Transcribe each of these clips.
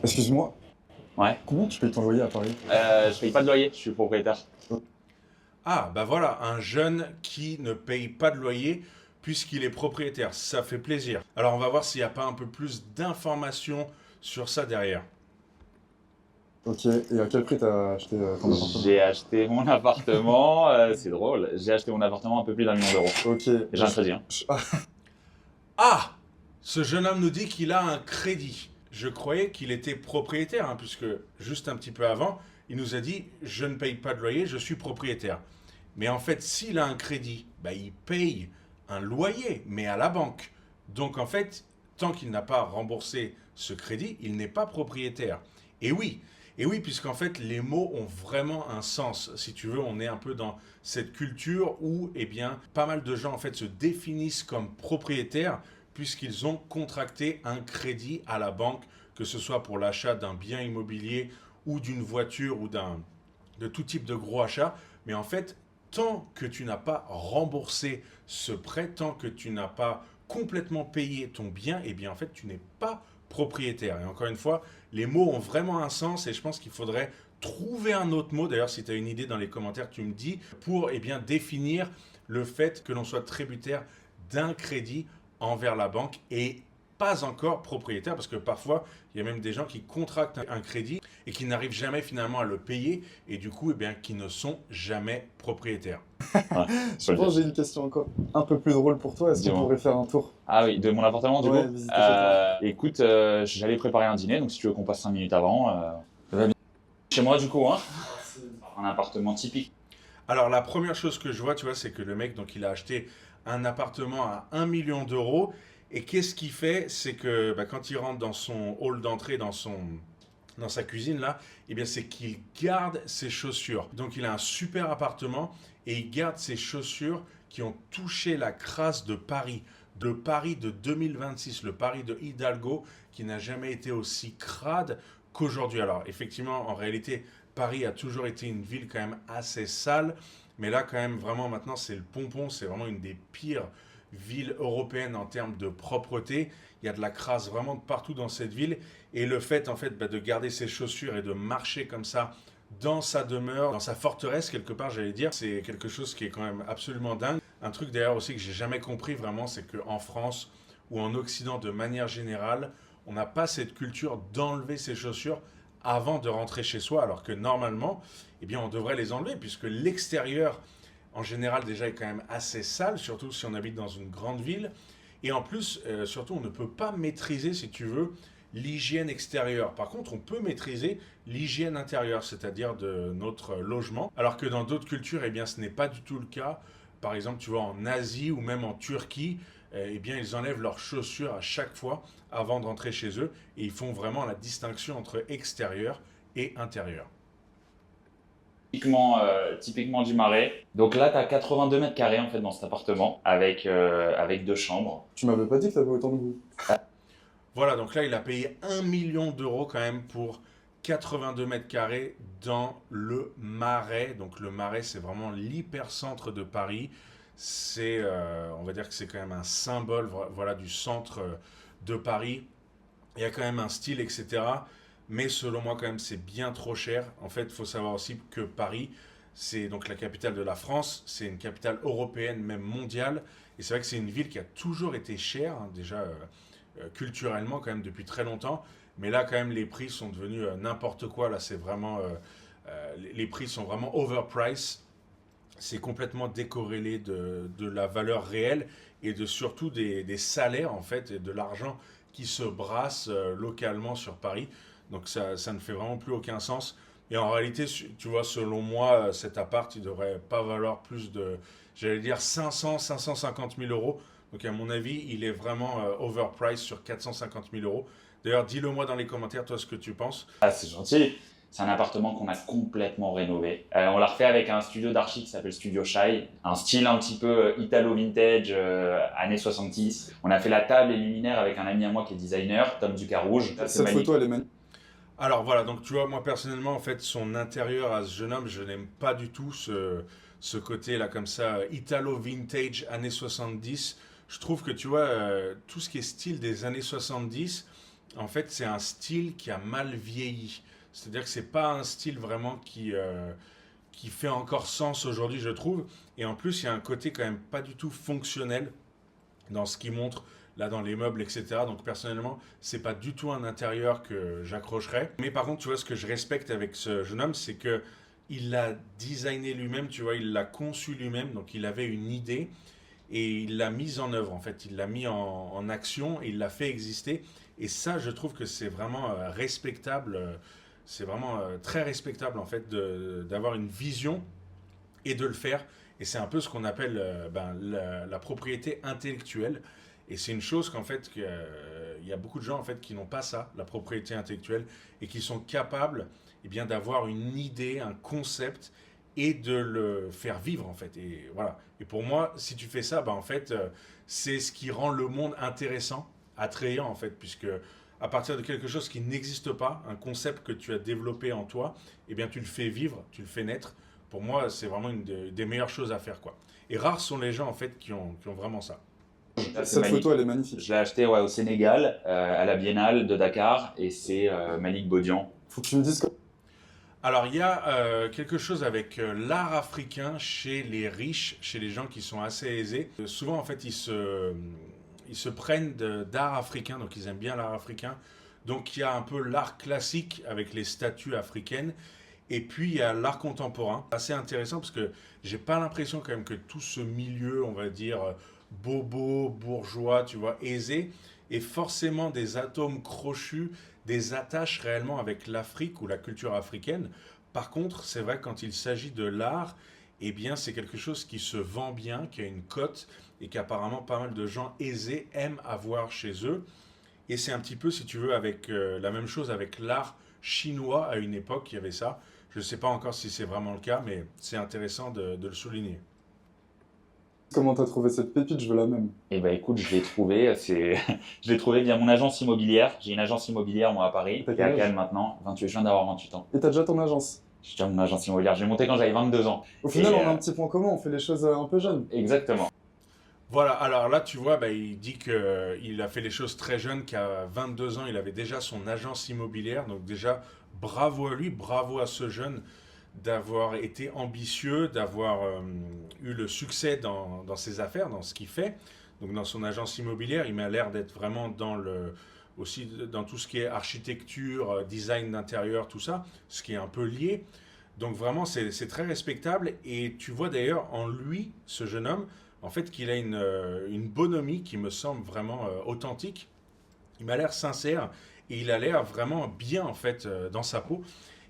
Excuse-moi, Ouais. comment tu payes ton loyer à Paris? Je paye pas de loyer, je suis propriétaire. Ah, bah voilà, un jeune qui ne paye pas de loyer puisqu'il est propriétaire. Ça fait plaisir. Alors on va voir s'il n'y a pas un peu plus d'informations sur ça derrière. Ok, et à quel prix t'as acheté ton appartement? J'ai acheté mon appartement, c'est drôle, j'ai acheté mon appartement un peu plus d'1 million d'euros. Ok, Et j'ai un crédit, hein. Ah! Ce jeune homme nous dit qu'il a un crédit. Je croyais qu'il était propriétaire, hein, puisque juste un petit peu avant, il nous a dit je ne paye pas de loyer, je suis propriétaire. Mais en fait, s'il a un crédit, bah, il paye un loyer, mais à la banque. Donc en fait, tant qu'il n'a pas remboursé ce crédit, il n'est pas propriétaire. Et oui, et oui, puisqu'en fait, les mots ont vraiment un sens. Si tu veux, on est un peu dans cette culture où, eh bien, pas mal de gens en fait se définissent comme propriétaires puisqu'ils ont contracté un crédit à la banque, que ce soit pour l'achat d'un bien immobilier ou d'une voiture ou de tout type de gros achat. Mais en fait, tant que tu n'as pas remboursé ce prêt, tant que tu n'as pas complètement payé ton bien, eh bien en fait, tu n'es pas propriétaire. Et encore une fois, les mots ont vraiment un sens et je pense qu'il faudrait trouver un autre mot. D'ailleurs, si tu as une idée dans les commentaires, tu me dis, pour eh bien, définir le fait que l'on soit tributaire d'un crédit envers la banque et pas encore propriétaire, parce que parfois, il y a même des gens qui contractent un crédit et qui n'arrivent jamais finalement à le payer et du coup, eh bien, qui ne sont jamais propriétaires. Ouais, Je faut le pense dire. que j'ai une question encore un peu plus drôle pour toi. Est-ce qu'on Dis-moi. pourrait faire un tour? Ah oui, de mon appartement du Ouais, coup. visiter chez toi. Écoute, j'allais préparer un dîner, donc si tu veux qu'on passe 5 minutes avant, va bien. Chez moi du coup, hein. Un appartement typique. Alors, la première chose que je vois, tu vois, c'est que le mec, donc, il a acheté un appartement à 1 million d'euros. Et qu'est-ce qu'il fait? C'est que bah, quand il rentre dans son hall d'entrée, dans sa cuisine là, eh bien c'est qu'il garde ses chaussures. Donc il a un super appartement et il garde ses chaussures qui ont touché la crasse de Paris. Le Paris de 2026, le Paris de Hidalgo qui n'a jamais été aussi crade qu'aujourd'hui. Alors effectivement, en réalité, Paris a toujours été une ville quand même assez sale, mais là quand même vraiment maintenant c'est le pompon, c'est vraiment une des pires villes européennes en termes de propreté. Il y a de la crasse vraiment de partout dans cette ville. Et le fait, en fait, de garder ses chaussures et de marcher comme ça dans sa demeure, dans sa forteresse, quelque part, j'allais dire, c'est quelque chose qui est quand même absolument dingue. Un truc d'ailleurs aussi que j'ai jamais compris vraiment, c'est qu'en France ou en Occident de manière générale, on n'a pas cette culture d'enlever ses chaussures avant de rentrer chez soi, alors que normalement, eh bien, on devrait les enlever, puisque l'extérieur, en général, déjà est quand même assez sale, surtout si on habite dans une grande ville. Et en plus, surtout, on ne peut pas maîtriser, si tu veux, l'hygiène extérieure. Par contre, on peut maîtriser l'hygiène intérieure, c'est-à-dire de notre logement, alors que dans d'autres cultures, eh bien, ce n'est pas du tout le cas. Par exemple, tu vois, en Asie ou même en Turquie, eh bien, ils enlèvent leurs chaussures à chaque fois avant de rentrer chez eux et ils font vraiment la distinction entre extérieur et intérieur. Typiquement du Marais. Donc là, tu as 82 mètres carrés en fait dans cet appartement avec 2 chambres. Tu m'avais pas dit que t'avais autant de goût. Voilà, donc là, il a payé 1 million d'euros quand même pour 82 mètres carrés dans le Marais. Donc le Marais, c'est vraiment l'hypercentre de Paris. C'est, on va dire que c'est quand même un symbole, voilà, du centre de Paris. Il y a quand même un style, etc. Mais selon moi, quand même, c'est bien trop cher. En fait, il faut savoir aussi que Paris, c'est donc la capitale de la France, c'est une capitale européenne, même mondiale. Et c'est vrai que c'est une ville qui a toujours été chère, hein, déjà culturellement, quand même, depuis très longtemps. Mais là, quand même, les prix sont devenus n'importe quoi. Là, c'est vraiment. Les prix sont vraiment overpriced. C'est complètement décorrélé de la valeur réelle et de surtout des salaires, en fait, et de l'argent qui se brasse localement sur Paris. Donc ça ne fait vraiment plus aucun sens. Et en réalité, tu vois, selon moi, cet appart, il devrait pas valoir plus de, j'allais dire, 500, 550 000 euros. Donc à mon avis, il est vraiment overpriced sur 450 000 euros. D'ailleurs, dis-le moi dans les commentaires, toi, ce que tu penses. Ah, c'est gentil. C'est un appartement qu'on a complètement rénové. On l'a refait avec un studio d'archi qui s'appelle Studio Shy, un style un petit peu italo-vintage, années 70. On a fait la table et les luminaires avec un ami à moi qui est designer, Tom Ducarouge. C'est Cette magnifique. photo, elle est magnifique. Alors voilà, donc tu vois, moi personnellement, en fait, son intérieur à ce jeune homme, je n'aime pas du tout ce côté là comme ça, italo-vintage années 70. Je trouve que tu vois, tout ce qui est style des années 70, en fait, c'est un style qui a mal vieilli. C'est-à-dire que c'est pas un style vraiment qui fait encore sens aujourd'hui, je trouve. Et en plus, il y a un côté quand même pas du tout fonctionnel dans ce qu'il montre là dans les meubles, etc. Donc personnellement, c'est pas du tout un intérieur que j'accrocherais. Mais par contre, tu vois, ce que je respecte avec ce jeune homme, c'est que il l'a designé lui-même, tu vois, il l'a conçu lui-même. Donc il avait une idée et il l'a mise en œuvre. En fait, il l'a mis en action et il l'a fait exister. Et ça, je trouve que c'est vraiment respectable. C'est vraiment très respectable en fait d'avoir une vision et de le faire. Et c'est un peu ce qu'on appelle la propriété intellectuelle. Et c'est une chose qu'en fait, il y a beaucoup de gens en fait qui n'ont pas ça, la propriété intellectuelle, et qui sont capables eh bien, d'avoir une idée, un concept, et de le faire vivre en fait. Et voilà. Et pour moi, si tu fais ça, en fait, c'est ce qui rend le monde intéressant, attrayant en fait, puisque à partir de quelque chose qui n'existe pas, un concept que tu as développé en toi, eh bien, tu le fais vivre, tu le fais naître. Pour moi, c'est vraiment une des meilleures choses à faire, quoi. Et rares sont les gens, en fait, qui ont vraiment ça. Ça, c'est Cette Malik. photo, elle est magnifique. Je l'ai acheté au Sénégal, à la Biennale de Dakar, et c'est Malik Bodian. Faut que tu me dises Alors, il y a quelque chose avec l'art africain chez les riches, chez les gens qui sont assez aisés. Souvent, en fait, ils se prennent d'art africain, donc ils aiment bien l'art africain. Donc, il y a un peu l'art classique avec les statues africaines. Et puis il y a l'art contemporain, assez intéressant parce que j'ai pas l'impression quand même que tout ce milieu, on va dire, bobo, bourgeois, tu vois, aisé, est forcément des atomes crochus, des attaches réellement avec l'Afrique ou la culture africaine. Par contre, c'est vrai que quand il s'agit de l'art, eh bien c'est quelque chose qui se vend bien, qui a une cote et qu'apparemment pas mal de gens aisés aiment avoir chez eux. Et c'est un petit peu, si tu veux, avec la même chose avec l'art chinois à une époque, il y avait ça. Je ne sais pas encore si c'est vraiment le cas, mais c'est intéressant de le souligner. comment t'as trouvé cette pépite, je veux la même. Et bah écoute, je l'ai trouvé, je l'ai trouvé via mon agence immobilière. J'ai une agence immobilière, moi, à Paris, T'as qui est à quel âge Cannes maintenant. 28, je viens d'avoir 28 ans. Et t'as déjà ton agence. J'ai déjà mon agence immobilière. J'ai monté quand j'avais 22 ans. Au final, Et, on a un petit point commun, on fait les choses un peu jeunes. Exactement. Voilà, alors là, tu vois, il dit qu'il a fait les choses très jeune, qu'à 22 ans, il avait déjà son agence immobilière. Donc déjà, bravo à lui, bravo à ce jeune d'avoir été ambitieux, d'avoir eu le succès dans ses affaires, dans ce qu'il fait. Donc dans son agence immobilière, il m'a l'air d'être vraiment aussi dans tout ce qui est architecture, design d'intérieur, tout ça, ce qui est un peu lié. Donc vraiment, c'est très respectable. Et tu vois d'ailleurs en lui, ce jeune homme, en fait, qu'il a une bonhomie qui me semble vraiment authentique. Il m'a l'air sincère et il a l'air vraiment bien en fait dans sa peau.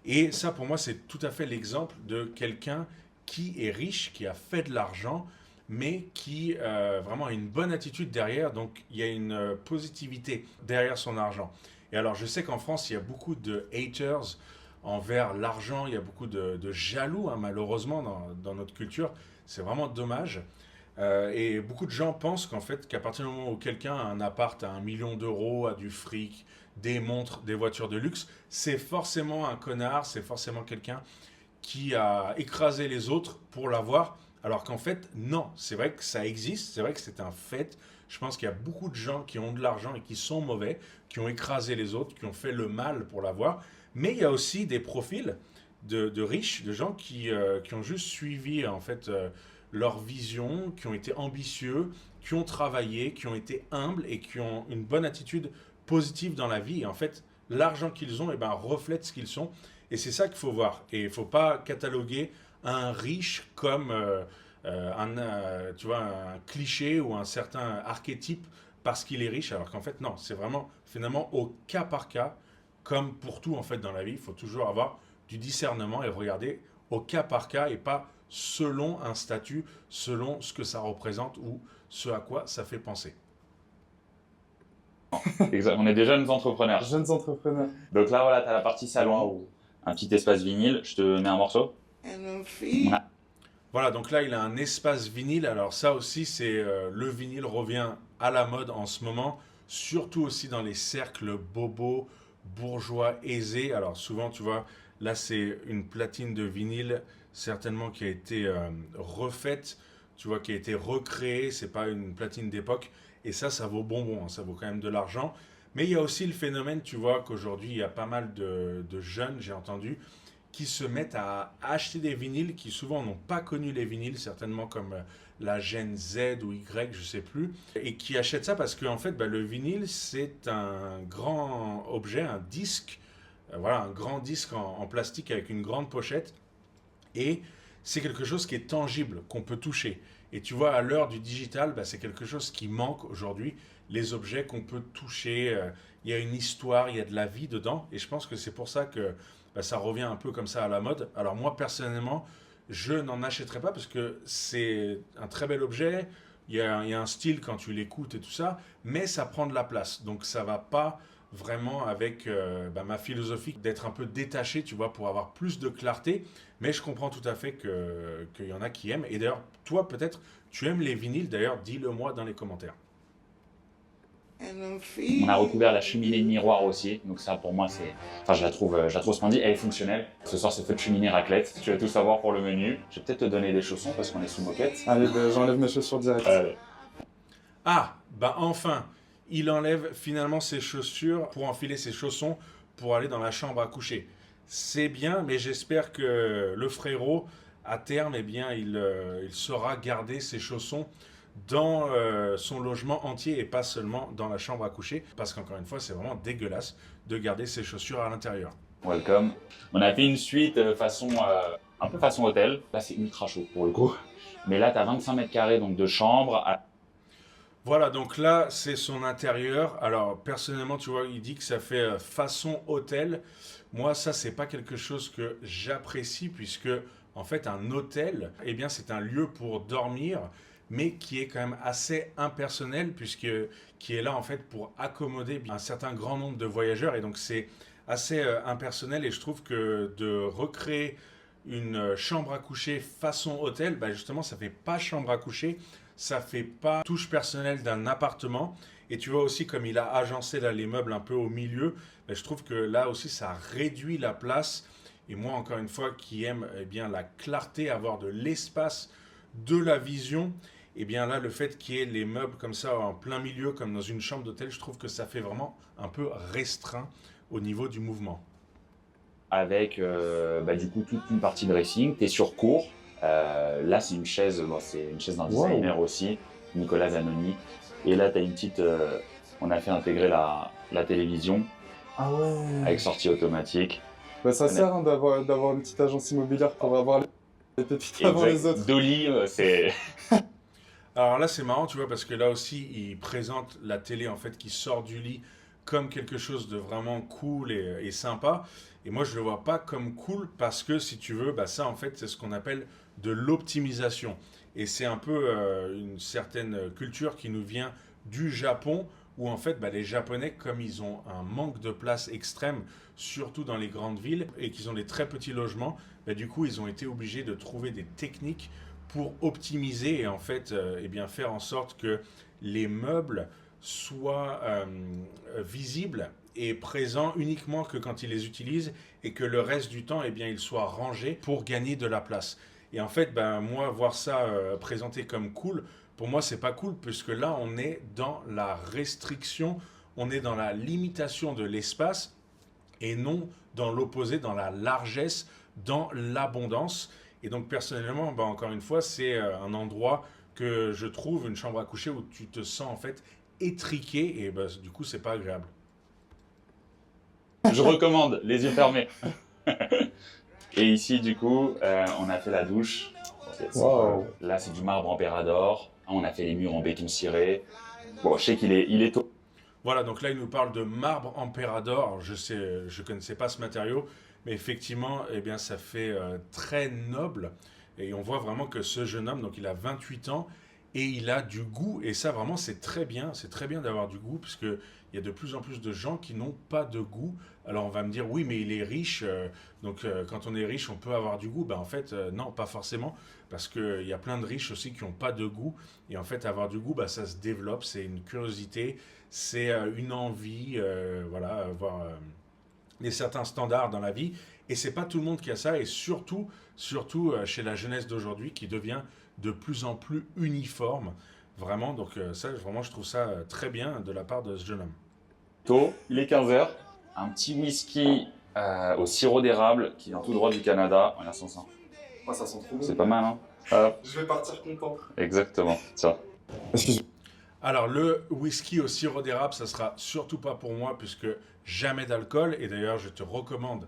Et ça, pour moi, c'est tout à fait l'exemple de quelqu'un qui est riche, qui a fait de l'argent, mais qui vraiment a une bonne attitude derrière. Donc, il y a une positivité derrière son argent. Et alors, je sais qu'en France, il y a beaucoup de haters envers l'argent. Il y a beaucoup de jaloux, hein, malheureusement, dans notre culture. C'est vraiment dommage. Et beaucoup de gens pensent qu'en fait, qu'à partir du moment où quelqu'un a un appart à 1 million d'euros, a du fric, des montres, des voitures de luxe, c'est forcément un connard, c'est forcément quelqu'un qui a écrasé les autres pour l'avoir. Alors qu'en fait, non, c'est vrai que ça existe, c'est vrai que c'est un fait. Je pense qu'il y a beaucoup de gens qui ont de l'argent et qui sont mauvais, qui ont écrasé les autres, qui ont fait le mal pour l'avoir. Mais il y a aussi des profils de riches, de gens qui ont juste suivi en fait leur vision, qui ont été ambitieux, qui ont travaillé, qui ont été humbles et qui ont une bonne attitude positive dans la vie. Et en fait, l'argent qu'ils ont reflète ce qu'ils sont. Et c'est ça qu'il faut voir. Et il ne faut pas cataloguer un riche comme tu vois, un cliché ou un certain archétype parce qu'il est riche, alors qu'en fait, non. C'est vraiment, finalement, au cas par cas, comme pour tout en fait dans la vie, il faut toujours avoir du discernement et regarder au cas par cas et pas selon un statut, selon ce que ça représente ou ce à quoi ça fait penser. On est des jeunes entrepreneurs. Jeunes entrepreneurs. Donc là, voilà, tu as la partie salon, Waouh. un petit espace vinyle. Je te mets un morceau. Voilà, donc là il a un espace vinyle. Alors ça aussi, le vinyle revient à la mode en ce moment, surtout aussi dans les cercles bobos, bourgeois, aisés. Alors souvent, tu vois, là c'est une platine de vinyle certainement qui a été refaite, tu vois, qui a été recréée. C'est pas une platine d'époque. Et ça vaut bonbon, hein, ça vaut quand même de l'argent. Mais il y a aussi le phénomène, tu vois, qu'aujourd'hui, il y a pas mal de jeunes, j'ai entendu, qui se mettent à acheter des vinyles, qui souvent n'ont pas connu les vinyles, certainement comme la Gen Z ou Y, je sais plus, et qui achètent ça parce qu'en fait, bah, le vinyle, c'est un grand objet, un disque, voilà, un grand disque en plastique avec une grande pochette, et c'est quelque chose qui est tangible, qu'on peut toucher. Et tu vois, à l'heure du digital, bah, c'est quelque chose qui manque aujourd'hui, les objets qu'on peut toucher. Il y a une histoire, il y a de la vie dedans. Et je pense que c'est pour ça que bah, ça revient un peu comme ça à la mode. Alors moi, personnellement, je n'en achèterai pas parce que c'est un très bel objet. Il y a un style quand tu l'écoutes et tout ça, mais ça prend de la place. Donc ça va pas vraiment avec bah, ma philosophie d'être un peu détaché, tu vois, pour avoir plus de clarté. Mais je comprends tout à fait qu'il y en a qui aiment. Et d'ailleurs, toi, peut-être, tu aimes les vinyles. D'ailleurs, dis-le moi dans les commentaires. On a recouvert la cheminée miroir aussi, donc ça pour moi c'est... Enfin je la trouve splendide, elle est fonctionnelle. Ce soir c'est feu de cheminée raclette, tu vas tout savoir pour le menu. Je vais peut-être te donner des chaussons parce qu'on est sous moquette. Allez, bah, j'enlève mes chaussures direct. Ah, bah enfin, il enlève finalement ses chaussures pour enfiler ses chaussons pour aller dans la chambre à coucher. C'est bien, mais j'espère que le frérot, à terme, eh bien, il saura garder ses chaussons dans son logement entier et pas seulement dans la chambre à coucher, parce qu'encore une fois, c'est vraiment dégueulasse de garder ses chaussures à l'intérieur. Welcome. On a fait une suite un peu façon hôtel. Là c'est ultra chaud pour le coup. Mais là t'as 25 mètres carrés donc de chambre. Voilà, donc là, c'est son intérieur. Alors, personnellement, tu vois, il dit que ça fait façon hôtel. Moi, ça, c'est pas quelque chose que j'apprécie puisque, en fait, un hôtel, eh bien, c'est un lieu pour dormir, mais qui est quand même assez impersonnel puisque qui est là, en fait, pour accommoder un certain grand nombre de voyageurs. Et donc, c'est assez impersonnel et je trouve que de recréer une chambre à coucher façon hôtel, bah justement, ça fait pas chambre à coucher, ça fait pas touche personnelle d'un appartement. Et tu vois aussi comme il a agencé là les meubles un peu au milieu, bah, je trouve que là aussi ça réduit la place. Et moi encore une fois qui aime eh bien la clarté, avoir de l'espace, de la vision, et bien là le fait qu'il y ait les meubles comme ça en plein milieu comme dans une chambre d'hôtel, je trouve que ça fait vraiment un peu restreint au niveau du mouvement. Avec bah, du coup toute une partie dressing. T'es sur cours. Là c'est une chaise, bon, c'est une chaise d'un designer aussi, Nicolas Zanoni. Et là t'as une petite, on a fait intégrer la télévision Ah ouais. avec sortie automatique. Bah, ça sert hein, d'avoir une petite agence immobilière pour avoir les pépites avant les autres. Dolly, c'est... Alors là, c'est marrant, tu vois, parce que là aussi, il présente la télé en fait qui sort du lit comme quelque chose de vraiment cool et sympa. Et moi, je le vois pas comme cool parce que si tu veux, bah ça en fait, c'est ce qu'on appelle de l'optimisation. Et c'est un peu une certaine culture qui nous vient du Japon où en fait, bah, les Japonais, comme ils ont un manque de place extrême, surtout dans les grandes villes, et qu'ils ont des très petits logements, bah, du coup, ils ont été obligés de trouver des techniques pour optimiser et en fait eh bien, faire en sorte que les meubles soient visibles et présents uniquement que quand ils les utilisent et que le reste du temps eh bien, ils soient rangés pour gagner de la place. Et en fait, ben, moi, voir ça présenté comme cool, pour moi, c'est pas cool puisque là, on est dans la restriction, on est dans la limitation de l'espace et non dans l'opposé, dans la largesse, dans l'abondance. Et donc personnellement, bah, encore une fois, c'est un endroit que je trouve, une chambre à coucher où tu te sens en fait étriqué et bah, du coup, c'est pas agréable. Je recommande, les yeux fermés. Et ici, du coup, on a fait la douche. Wow. Là, c'est du marbre en Pérador. On a fait les murs en béton ciré. Bon, je sais qu'il est, il est tôt. Voilà, donc là, il nous parle de marbre en Pérador. Alors, je connaissais pas ce matériau, mais effectivement, eh bien, ça fait très noble. Et on voit vraiment que ce jeune homme, donc il a 28 ans, et il a du goût. Et ça, vraiment, c'est très bien. C'est très bien d'avoir du goût, parce qu'il y a de plus en plus de gens qui n'ont pas de goût. Alors, on va me dire, oui, mais il est riche. Donc, quand on est riche, on peut avoir du goût. Ben, en fait, non, pas forcément. Parce qu'il y a plein de riches aussi qui n'ont pas de goût. Et en fait, avoir du goût, ben, ça se développe. C'est une curiosité. C'est une envie, voilà, avoir des certains standards dans la vie. Et c'est pas tout le monde qui a ça. Et surtout chez la jeunesse d'aujourd'hui qui devient de plus en plus uniforme. Vraiment, donc ça, vraiment, je trouve ça très bien de la part de ce jeune homme. Tôt, il est 15h. Un petit whisky au sirop d'érable qui vient tout droit du Canada. Voilà, sans ça. Ah, ça sent trop bon. C'est pas mal, hein? Hop, Je vais partir content. exactement. Tiens. Excuse-moi. Alors, le whisky au sirop d'érable, ça sera surtout pas pour moi puisque jamais d'alcool. Et d'ailleurs, je te recommande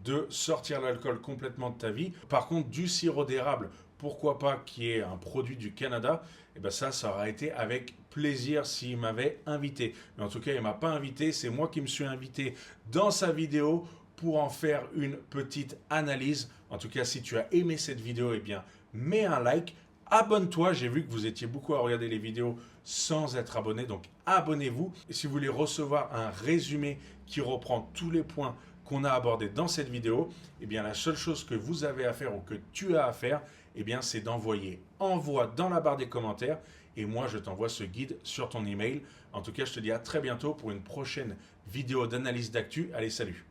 de sortir l'alcool complètement de ta vie. Par contre, du sirop d'érable, pourquoi pas, qui est un produit du Canada, et ben ça aura été avec plaisir s'il m'avait invité. Mais en tout cas, il m'a pas invité, c'est moi qui me suis invité dans sa vidéo pour en faire une petite analyse. En tout cas, si tu as aimé cette vidéo, eh bien, mets un like. Abonne-toi, j'ai vu que vous étiez beaucoup à regarder les vidéos sans être abonné, donc abonnez-vous. Et si vous voulez recevoir un résumé qui reprend tous les points qu'on a abordés dans cette vidéo, eh bien la seule chose que vous avez à faire ou que tu as à faire, eh bien c'est d'envoyer envoi dans la barre des commentaires et moi je t'envoie ce guide sur ton email. En tout cas, je te dis à très bientôt pour une prochaine vidéo d'analyse d'actu. Allez, salut!